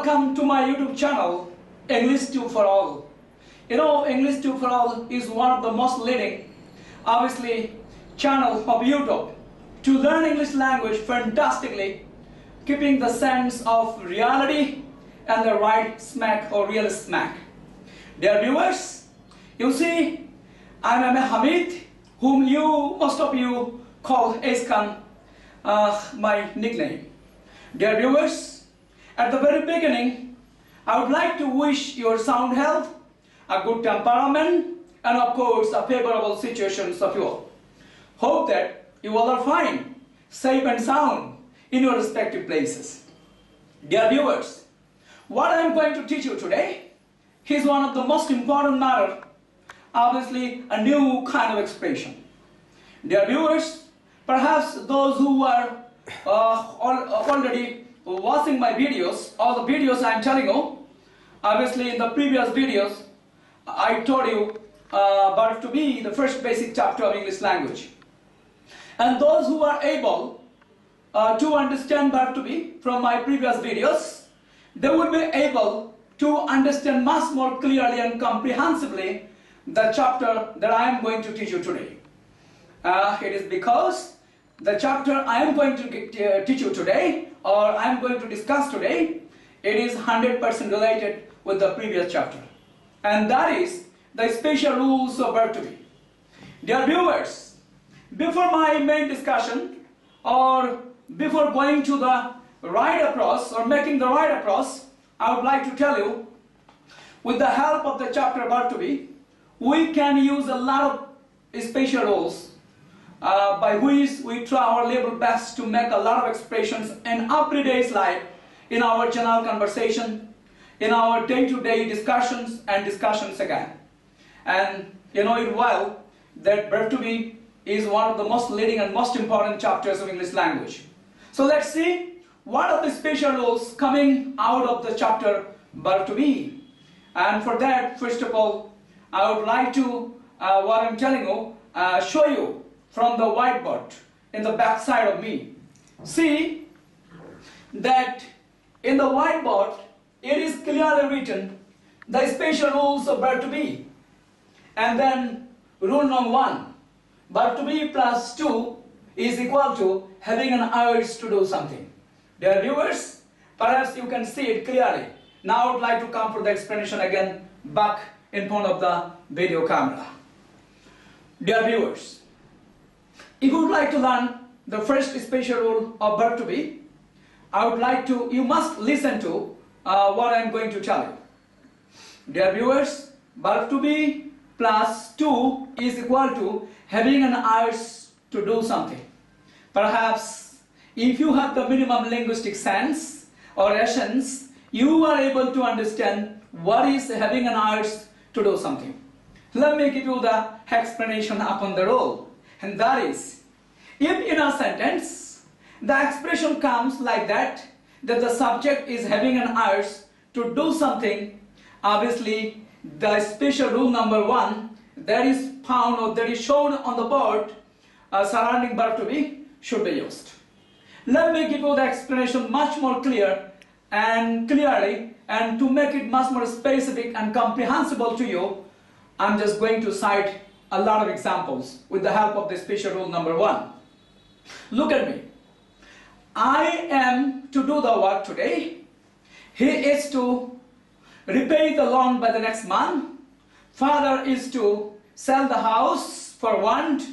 Welcome to my YouTube channel, English Tube for All. You know, English Tube for All is one of the most leading, obviously, channel of YouTube to learn English language fantastically, keeping the sense of reality and the right smack or real smack. Dear viewers, you see, I am Hamid, whom most of you call Eskan, my nickname. Dear viewers, at the very beginning, I would like to wish your sound health, a good temperament, and of course, a favorable situations of you all. Hope that you all are fine, safe and sound in your respective places. Dear viewers, what I am going to teach you today is one of the most important matter, obviously a new kind of expression. Dear viewers, perhaps those who are already watching my videos, all the videos I am telling you, obviously in the previous videos I told you Verb To Be, the first basic chapter of English language. And those who are able to understand Verb To Be from my previous videos, they will be able to understand much more clearly and comprehensively the chapter that I am going to teach you today. It is because the chapter I am going to teach you today, or I am going to discuss today, it is 100% related with the previous chapter. And that is the special rules of Verb To Be. Dear viewers, before my main discussion, or before going to the right approach, or making the right approach, I would like to tell you, with the help of the chapter Verb To Be, we can use a lot of special rules by which we try our level best to make a lot of expressions in everyday life, in our general conversation, in our day-to-day discussions and discussions again. And you know it well that Verb To Be is one of the most leading and most important chapters of English language. So let's see what are the special rules coming out of the chapter Verb To Be. And for that, first of all, I would like to, what I'm telling you, show you from the whiteboard in the back side of me. See that in the whiteboard it is clearly written the special rules of Verb To Be. And then rule number 1, Verb To Be plus 2 is equal to having an urge to do something. Dear viewers, perhaps you can see it clearly. Now I would like to come for the explanation again back in front of the video camera. Dear viewers, if you would like to learn the first special rule of Verb To Be, you must listen to what I am going to tell you. Dear viewers, Verb To Be plus 2 is equal to having an urge to do something. Perhaps if you have the minimum linguistic sense or essence, you are able to understand what is having an urge to do something. Let me give you the explanation upon the rule. And that is, if in a sentence, the expression comes like that the subject is having an urge to do something, obviously the special rule number 1 that is found or that is shown on the board surrounding Verb To Be should be used. Let me give you the explanation much more clear and clearly, and to make it much more specific and comprehensible to you, I'm just going to cite a lot of examples with the help of the special rule number 1. Look at me. I am to do the work today. He is to repay the loan by the next month. Father is to sell the house for want.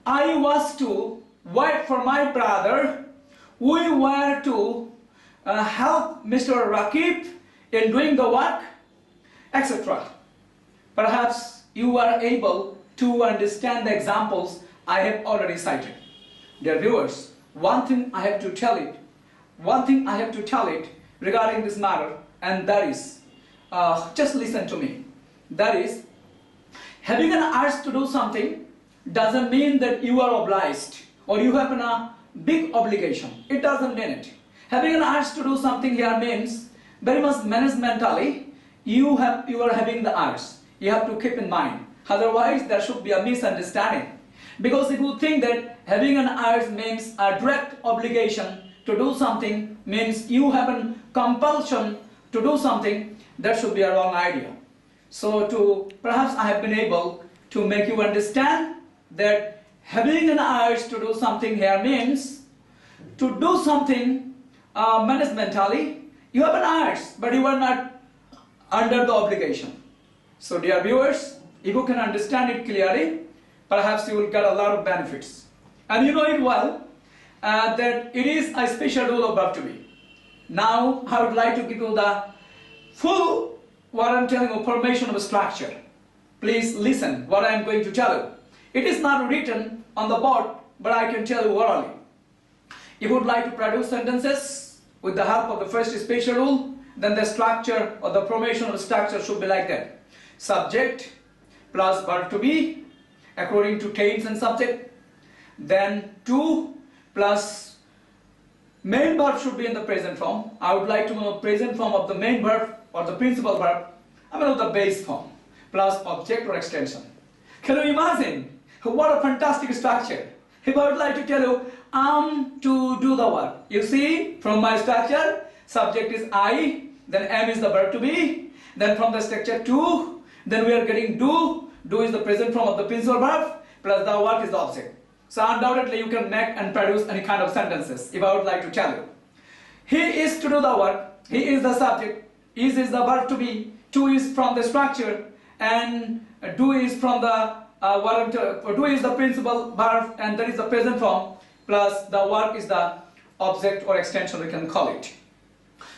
I was to wait for my brother. We were to help Mr. Rakib in doing the work, etc. Perhaps you are able to understand the examples I have already cited. Dear viewers, one thing I have to tell it regarding this matter, and that is, just listen to me. That is, having an urge to do something doesn't mean that you are obliged or you have a big obligation. It doesn't mean it. Having an urge to do something here means very much managementally you are having the urge. You have to keep in mind. Otherwise, there should be a misunderstanding. Because if you think that having an urge means a direct obligation to do something, means you have a compulsion to do something, that should be a wrong idea. So perhaps I have been able to make you understand that having an urge to do something here means to do something managementally. You have an urge, but you are not under the obligation. So dear viewers, if you can understand it clearly, perhaps you will get a lot of benefits. And you know it well, that it is a special rule of verb to be. Now I would like to give you the full, what I am telling you, formation of a structure. Please listen what I am going to tell you. It is not written on the board, but I can tell you orally. If you would like to produce sentences with the help of the first special rule, then the structure or the formation of the structure should be like that. Subject plus verb to be according to tense and subject. Then to plus main verb should be in the present form. I would like to know present form of the main verb or the principal verb. I mean the base form plus object or extension. Can you imagine what a fantastic structure? If I would like to tell you to do the work. You see from my structure, subject is I, then am is the verb to be, then from the structure to, then we are getting do is the present form of the principal verb, plus the work is the object. So undoubtedly you can make and produce any kind of sentences if I would like to tell you. He is to do the work, he is the subject, is the verb to be, to is from the structure, and do is from the do is the principal verb, and that is the present form, plus the work is the object or extension we can call it.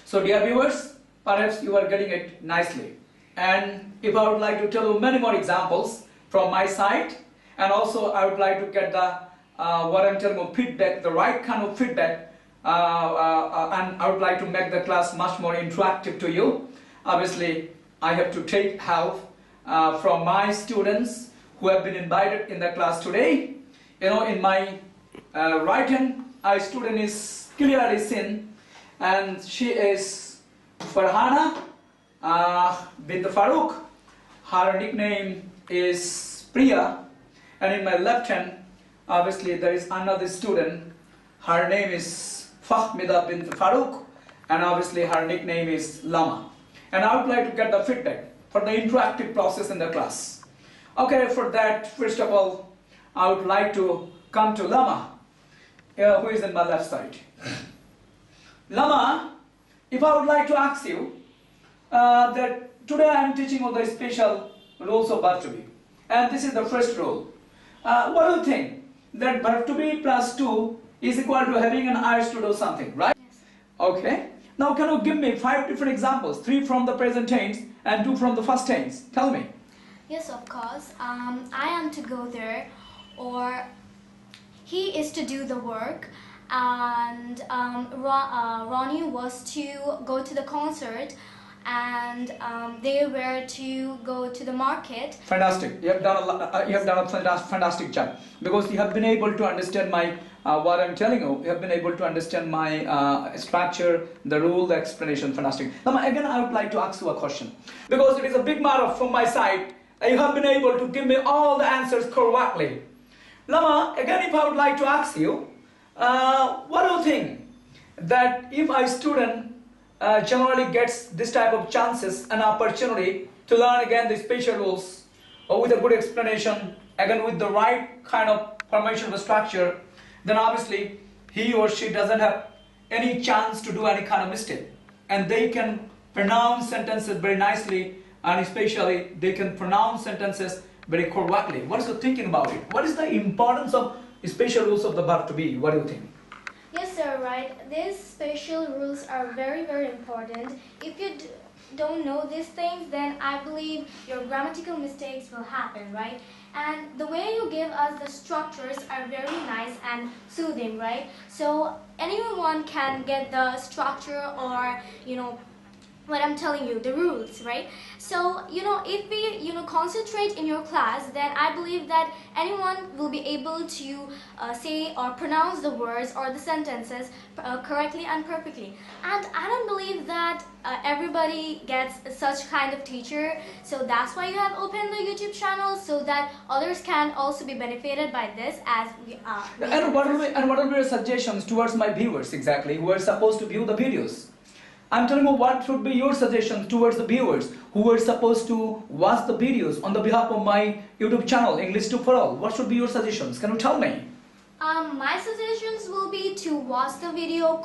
So dear viewers, perhaps you are getting it nicely. And if I would like to tell you many more examples from my side, and also I would like to get the what I'm telling you, feedback, the right kind of feedback, and I would like to make the class much more interactive to you. Obviously, I have to take help from my students who have been invited in the class today. You know, in my right hand, a student is clearly seen, and she is Farhana bint Farooq. Her nickname is Priya, and in my left hand, obviously there is another student. Her name is Fahmida bint Farooq, and obviously her nickname is Lama. And I would like to get the feedback for the interactive process in the class. Okay, for that, first of all, I would like to come to Lama, who is in my left side. Lama, if I would like to ask you that today I am teaching you the special rules of verb to be, and this is the first rule. What do you think? That verb to be plus to is equal to having an urge to do something, right? Yes. Okay. Now can you give me 5 different examples? 3 from the present tense and 2 from the past tense. Tell me. Yes, of course. I am to go there, or he is to do the work, and Ronnie was to go to the concert, and they were to go to the market. Fantastic. You have done a fantastic job, because you have been able to understand my what I'm telling you. You have been able to understand my structure, the rule, the explanation. Fantastic. Now again, I would like to ask you a question, because it is a big matter from my side. You have been able to give me all the answers correctly. Lama, again, if I would like to ask you, what do you think that if a student generally gets this type of chances and opportunity to learn again the special rules with a good explanation, again with the right kind of formation of a structure, then obviously he or she doesn't have any chance to do any kind of mistake, and they can pronounce sentences very nicely, and especially they can pronounce sentences very correctly. What is your thinking about it? What is the importance of special rules of the verb to be? What do you think? Yes, sir, right. These special rules are very, very important. If you don't know these things, then I believe your grammatical mistakes will happen, right? And the way you give us the structures are very nice and soothing, right? So anyone can get the structure, or, what I'm telling you, the rules, right? So, if we, concentrate in your class, then I believe that anyone will be able to say or pronounce the words or the sentences correctly and perfectly. And I don't believe that everybody gets such kind of teacher. So that's why you have opened the YouTube channel, so that others can also be benefited by this as we are. And what will be your suggestions towards my viewers exactly, who are supposed to view the videos? I'm telling you what should be your suggestions towards the viewers who were supposed to watch the videos on the behalf of my YouTube channel, English Tube for All. What should be your suggestions? Can you tell me? My suggestions will be to watch the video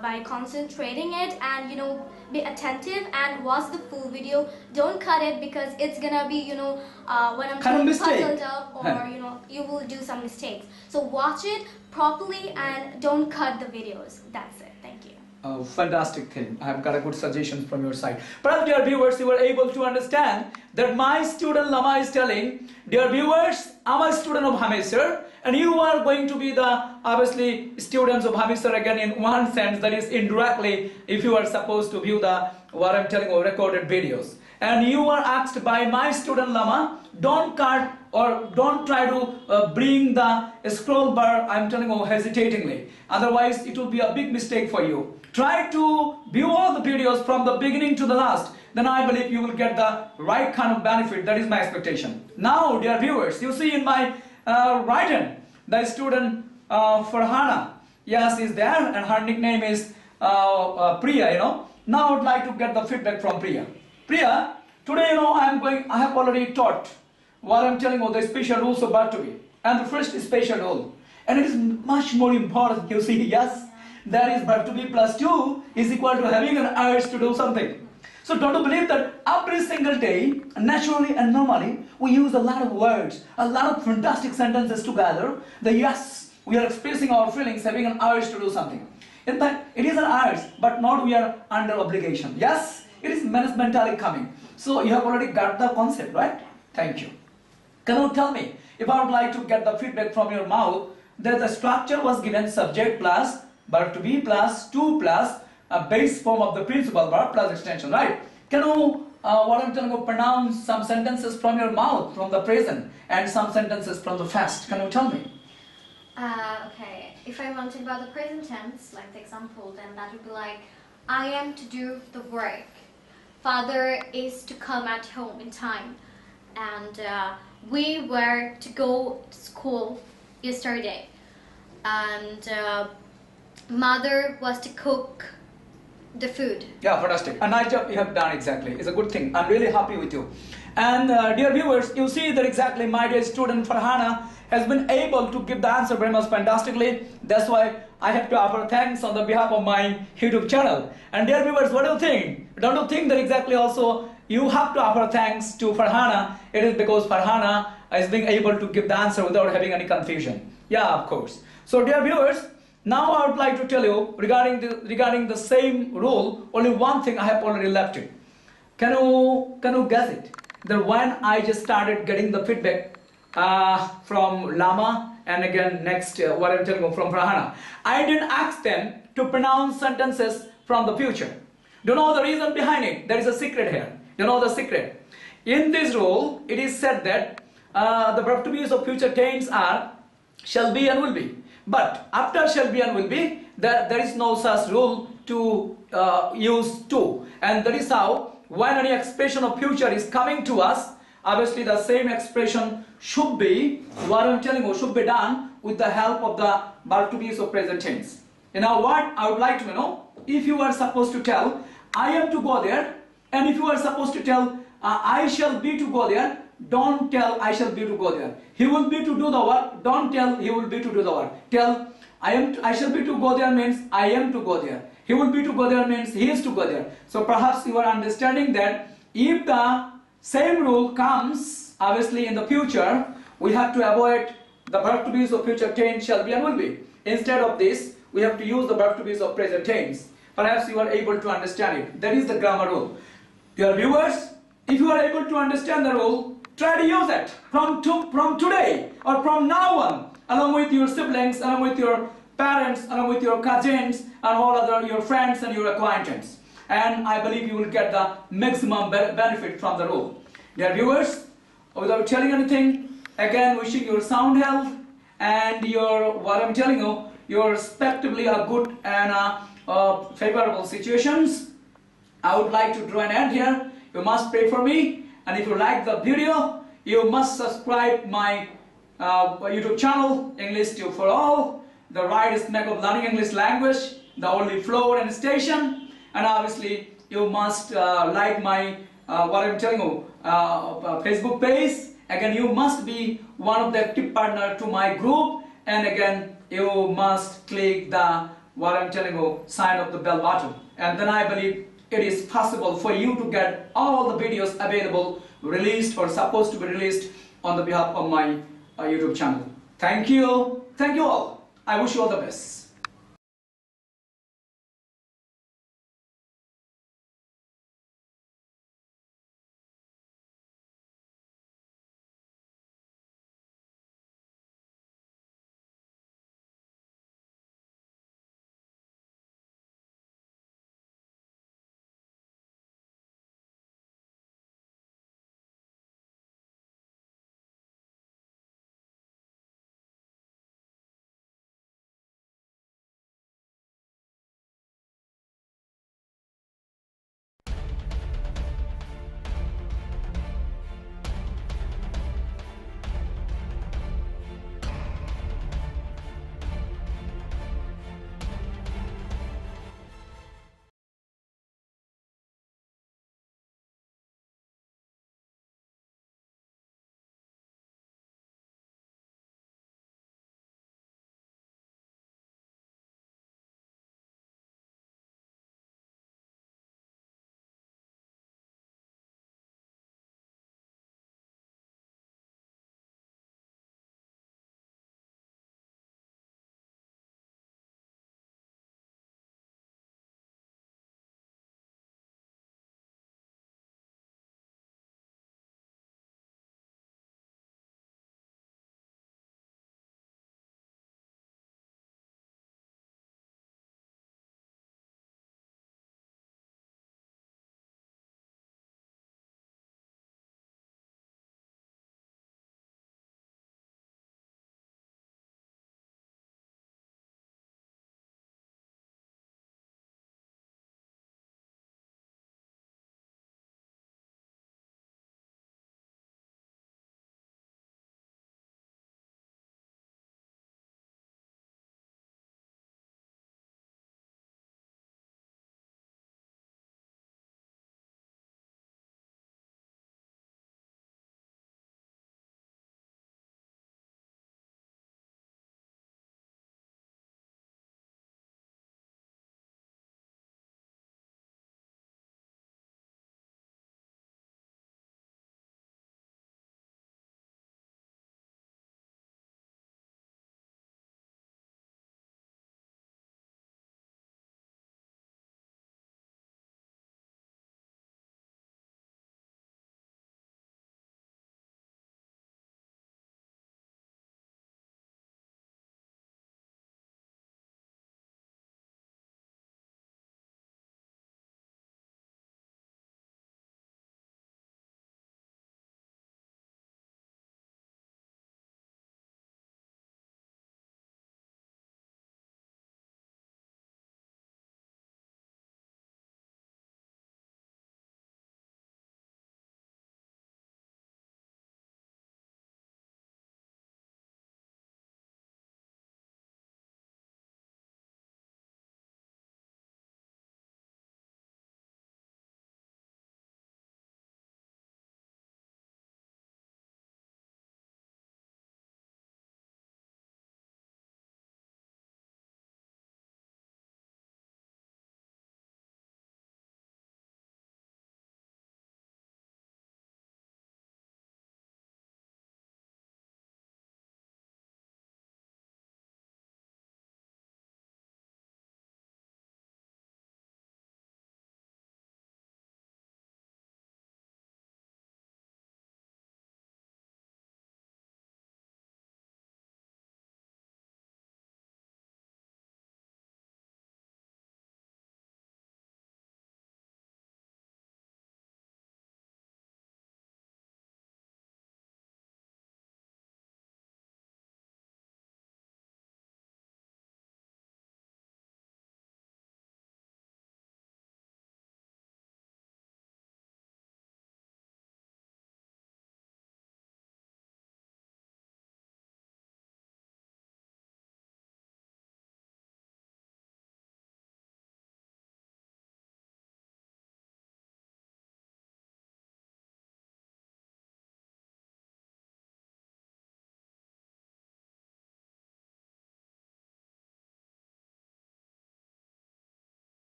by concentrating it and be attentive and watch the full video. Don't cut it because it's gonna be when I'm Kind of puzzled up or you will do some mistakes. So watch it properly and don't cut the videos. That's it. Thank you. Fantastic thing. I have got a good suggestion from your side. Perhaps, dear viewers, you were able to understand that my student Lama is telling, dear viewers, I'm a student of Hamid sir, and you are going to be the obviously students of Hamid sir again in one sense, that is indirectly, if you are supposed to view the what I'm telling you recorded videos. And you are asked by my student Lama, don't cut or don't try to bring the scroll bar, I'm telling you, hesitatingly. Otherwise, it will be a big mistake for you. Try to view all the videos from the beginning to the last. Then I believe you will get the right kind of benefit. That is my expectation. Now, dear viewers, you see in my right hand, the student Farhana, yes, is there, and her nickname is Priya, Now I would like to get the feedback from Priya. Priya, today, I have already taught what I'm telling you, the special rules of Verb To Be. And the first special rule. And it is much more important, you see, yes? That is Verb To Be plus 2 is equal to having an urge to do something. So don't you believe that every single day, naturally and normally, we use a lot of words, a lot of fantastic sentences together, that yes, we are expressing our feelings, having an urge to do something. In fact, it is an urge, but not we are under obligation. Yes, it is mentally coming. So you have already got the concept, right? Thank you. Can you tell me, if I would like to get the feedback from your mouth, that the structure was given subject plus Verb To Be plus 2 plus a base form of the principal verb plus extension, right? Can you, what I'm telling you, pronounce some sentences from your mouth, from the present, and some sentences from the past? Can you tell me? Okay, if I want to about the present tense, like the example, then that would be like, I am to do the work. Father is to come at home in time. And we were to go to school yesterday. And mother was to cook the food. Yeah, fantastic. A nice job you have done exactly. It's a good thing. I'm really happy with you. And dear viewers, you see that exactly my dear student Farhana has been able to give the answer very much fantastically. That's why I have to offer thanks on the behalf of my YouTube channel. And dear viewers, what do you think? Don't you think that exactly also you have to offer thanks to Farhana? It is because Farhana is being able to give the answer without having any confusion. Yeah, of course. So dear viewers, now I would like to tell you regarding the same rule, only one thing I have already left it. Can you guess it? That when I just started getting the feedback from Lama and again next what I'm telling you from Farhana, I didn't ask them to pronounce sentences from the future. Do you know the reason behind it? There is a secret here. You know the secret. In this rule, it is said that the verb to be of future tense are shall be and will be. But after shall be and will be, there is no such rule to use to. And that is how, when any expression of future is coming to us, obviously the same expression should be, what I'm telling you, should be done with the help of the verb to be of present tense. You know what I would like to know? If you are supposed to tell, I am to go there, and if you are supposed to tell, I shall be to go there, don't tell I shall be to go there. He will be to do the work. Don't tell he will be to do the work. Tell I shall be to go there means I am to go there. He will be to go there means he is to go there. So perhaps you are understanding that if the same rule comes obviously in the future, we have to avoid the verb to be of future tense shall be and will be. Instead of this, we have to use the verb to be of present tense. Perhaps you are able to understand it. That is the grammar rule. Dear viewers, if you are able to understand the rule, try to use it from today or from now on, along with your siblings, along with your parents, along with your cousins, and all other your friends and your acquaintances. And I believe you will get the maximum benefit from the rule. Dear viewers, without telling anything, again wishing you sound health and your what I'm telling you, your respectively a good and favorable situations. I would like to draw an end here. You must pray for me, and if you like the video, you must subscribe my YouTube channel, English Tube for All, the rightest method of learning English language, the only floor and station. and obviously you must like my what I'm telling you Facebook page. Again, you must be one of the active partner to my group, and again you must click the what I'm telling you sign of the bell button, and then I believe it is possible for you to get all the videos available, released or supposed to be released on the behalf of my YouTube channel. Thank you all. I wish you all the best.